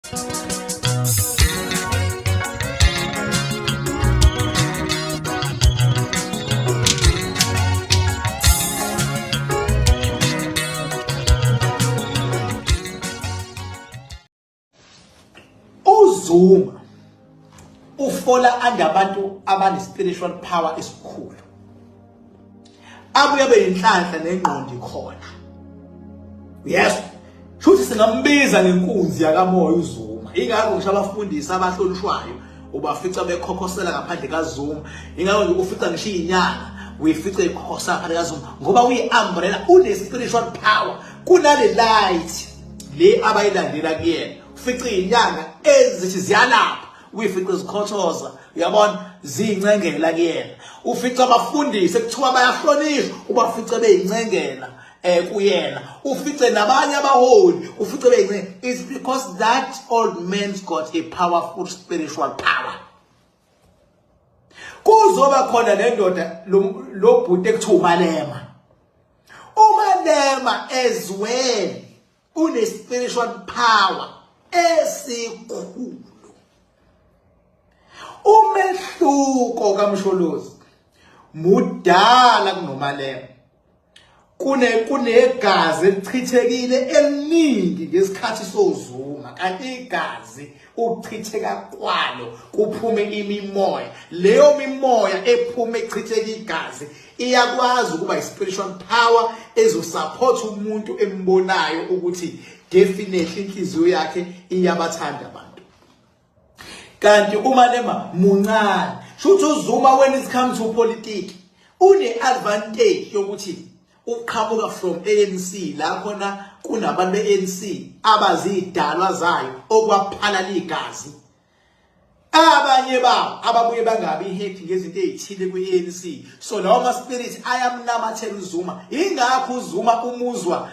uZuma ufola andabantu abane spiritual power esikhulu, abuye abe inhlanhla nengqondo khona. Yes, futhi singambiza ngenkunzi yakamoya uZuma. Ingakho ngisho abafundisi abahlonishwayo ubafica bekhokhosela ngaphandle kaZuma. Ingakho nje ufica ngisho inyanga uyifica ikhokhosela ngaphandle kaZuma ngoba uyi-umbrella, une spiritual power kunale light le abayilandela kuyena. Ufica inyanga ezithi ziyalapha uyifica izikhothoza, uyabona, ziyincengela kuyena. Ufica abafundisi ekuthiwa bayahlonishwa ubafica beyincengela kuyena. Ufice nabanye abaholi ufice beyincengela. It's because that old man's got a powerful spiritual power. Kuzoba khona le ndoda lo bhuti ekuthiwa uMalema. uMalema as well une spiritual power esikhulu. Umehluko kaMsholozi mudala kunoMalema. Kunegazi elichithekile eliningi ngesikhathi soZuma, kanti igazi ukuchitheka kwalo kuphume imimoya. Leyo mimoya ephume echitheka igazi iyakwazi ukuba spiritual power ezosupport umuntu embonayo ukuthi definitely inhliziyo yakhe iyabathanda abantu. Kanti uMalema muncane. Shuthi uZuma when it comes to politics une advantage yokuthi uqhamuka from ANC, la khona kunabantu beANC abazidalwa zayo okwaphala ligazi. Abanye babo ababuye bangabi happy ngezinto ezithile kweANC, so lawo ma spirit ayamnamathela uZuma. Ingakho uZuma umuzwa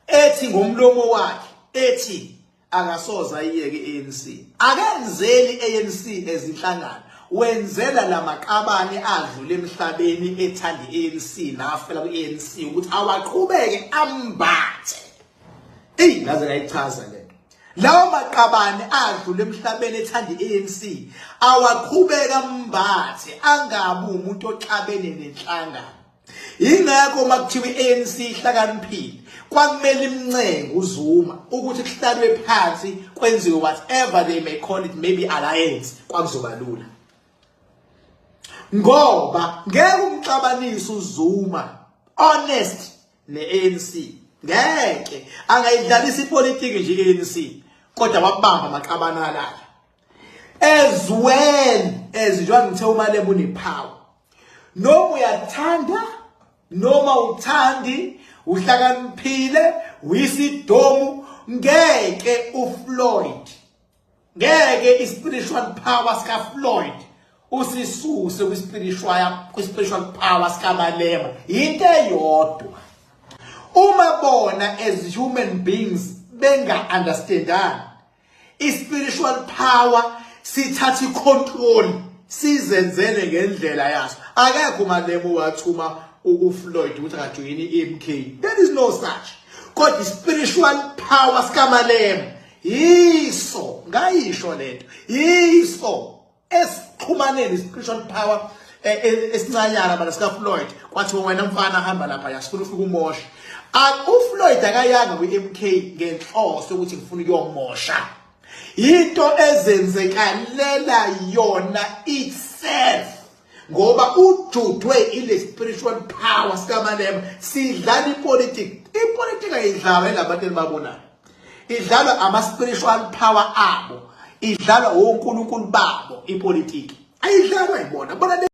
ethi ngomlomo wakhe ethi akasoza iyeke iANC. Akenzeli ANC ezinhlangano, wenzela lamaqabane adlule emhlabeni ethanda iANC nafela kwiANC ukuthi awaqhubeke ambathe. Ngaze ngayichaza le. Lawo maqabane adlule emhlabeni ethanda iANC awaqhubeka ambathe, angabi umuntu oxabene nenhlangano. Ingakho makuthiwa iANC ihlakaniphile kwakumele imncenge uZuma ukuthi kuhlalwe phansi kwenziwe whatever they may call it, maybe alliance, kwakuzoba lula. Ngoba ngeke umxabanise uZuma honest neANC, ngeke angayidlalisa ipolitiki nje iANC, kodwa wabamba amaqabana la. As well as njengoba ngithe uMalema unepower, noma uyathanda noma uthandi, uhlakaniphile, uyisidomu, ngeke uFloyd, ngeke ispiritual power sika Floyd usisuse kwispiritual power sika Malema. Into eyodwa, uma bona as human beings benga understandani, ispiritual power sithatha icontrol, sizenzele ngendlela yaso. Akekho uMalema wathuma uFloyd ukuthi akajoyine iMK. There is no such. Kodwa spiritual power sika Malema yiso, ngayisho lento, yiso esixhumaneni spiritual power esincanyana bana sika Floyd. Kwathi wena mfana hamba lapha yasifuna ufika umosha. uFloyd akayanga kwiMK ngenhloso ukuthi ngifuna ukuyomosha. Into ezenzekalela yona itself, ngoba ujudwe ile spiritual power sika Malema. Sidlala ipolitiki. Ipolitiki ayidlalwa labantu elibabonayo, idlalwa ama spiritual power abo, idlalwa onkulunkulu babo. Ipolitiki ayidlalwa ibona bona.